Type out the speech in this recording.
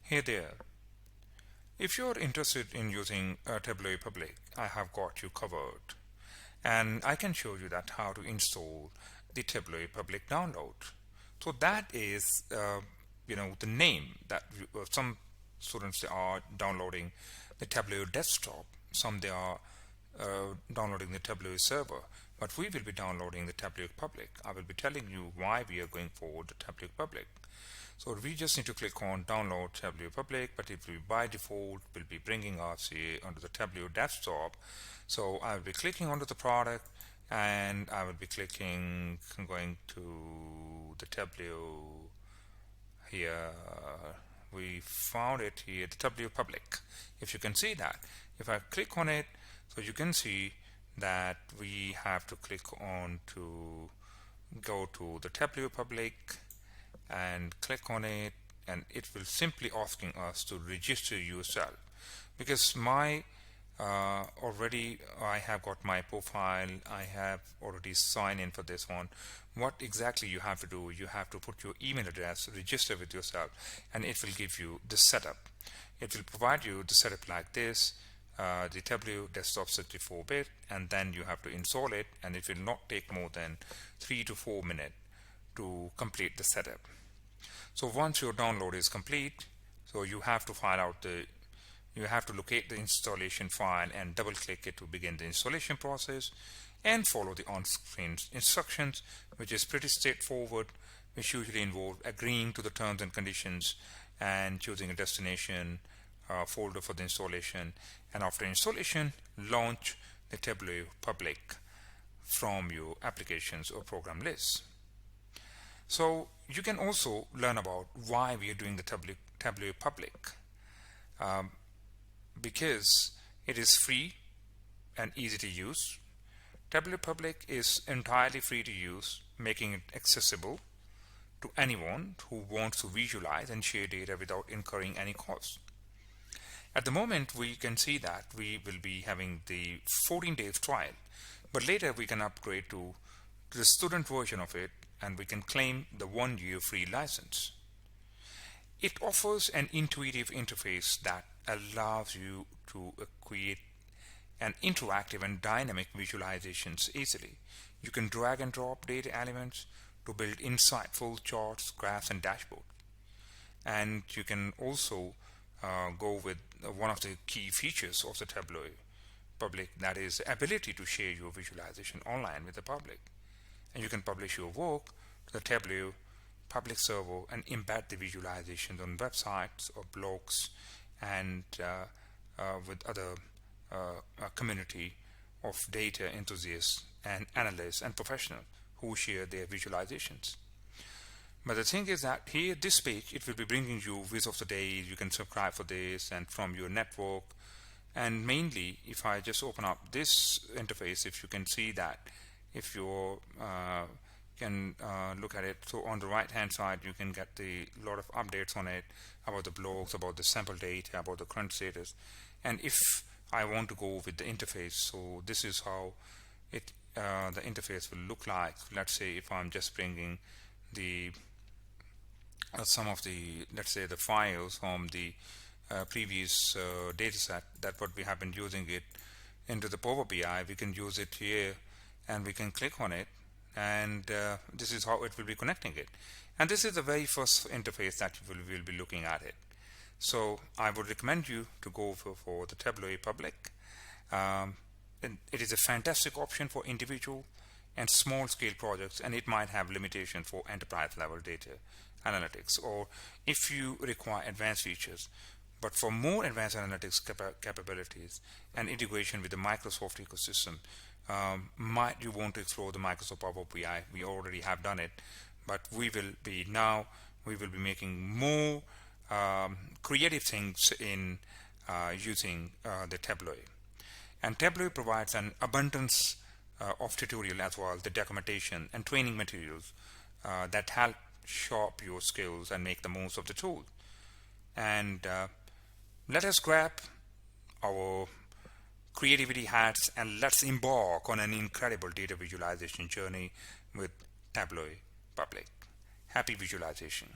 Hey there. If you're interested in using Tableau Public, I have got you covered. And I can show you that how to install the Tableau Public download. So that is, the name that some students they are downloading the Tableau desktop. Some they are downloading the Tableau server. But we will be downloading the Tableau Public. I will be telling you why we are going for the Tableau Public. So we just need to click on download Tableau Public, but it will by default will be bringing us here onto the Tableau desktop. So I will be clicking onto the product and I will be going to the Tableau here. We found it here, the Tableau Public. If you can see that, if I click on it, so you can see that we have to click on to go to the Tableau Public and click on it, and it will simply asking us to register yourself because my already I have got my profile. I have already signed in for this one. What exactly you have to do, you have to put your email address, register with yourself, and it will give you the setup. It will provide you the setup like this, the Tableau desktop 64-bit, and then you have to install it, and it will not take more than 3 to 4 minutes to complete the setup. So once your download is complete, so you have to locate the installation file and double click it to begin the installation process and follow the on-screen instructions, which is pretty straightforward, which usually involve agreeing to the terms and conditions and choosing a destination folder for the installation, and after installation launch the Tableau Public from your applications or program list. So you can also learn about why we are doing the Tableau Public, because it is free and easy to use. Tableau Public is entirely free to use, making it accessible to anyone who wants to visualize and share data without incurring any cost. At the moment, we can see that we will be having the 14 days trial, but later we can upgrade to the student version of it, and we can claim the 1-year free license. It offers an intuitive interface that allows you to create an interactive and dynamic visualizations easily. You can drag and drop data elements to build insightful charts, graphs, and dashboards. And you can also go with one of the key features of the Tableau Public, that is the ability to share your visualization online with the public. And you can publish your work to the Tableau Public server and embed the visualizations on websites or blogs and with other community of data enthusiasts and analysts and professionals who share their visualizations. But the thing is that here, this page, it will be bringing you Viz of the day. You can subscribe for this and from your network. And mainly, if I just open up this interface, if you can see that, if you can look at it, so on the right hand side you can get the lot of updates on it about the blogs, about the sample data, about the current status. And if I want to go with the interface, so this is how it the interface will look like. Let's say if I'm just bringing the some of the, let's say, the files from the previous data set that what we have been using it into the Power BI, we can use it here and we can click on it, and this is how it will be connecting it. And this is the very first interface that you will be looking at it. So I would recommend you to go for the Tableau Public. It is a fantastic option for individual and small scale projects, and it might have limitation for enterprise level data analytics, or if you require advanced features. But for more advanced analytics capabilities and integration with the Microsoft ecosystem, might you want to explore the Microsoft Power BI. We already have done it, but we will be making more creative things in using the Tableau. And Tableau provides an abundance of tutorial as well, the documentation and training materials that help sharp your skills and make the most of the tool. And let us grab our creativity hats and let's embark on an incredible data visualization journey with Tableau Public. Happy visualization.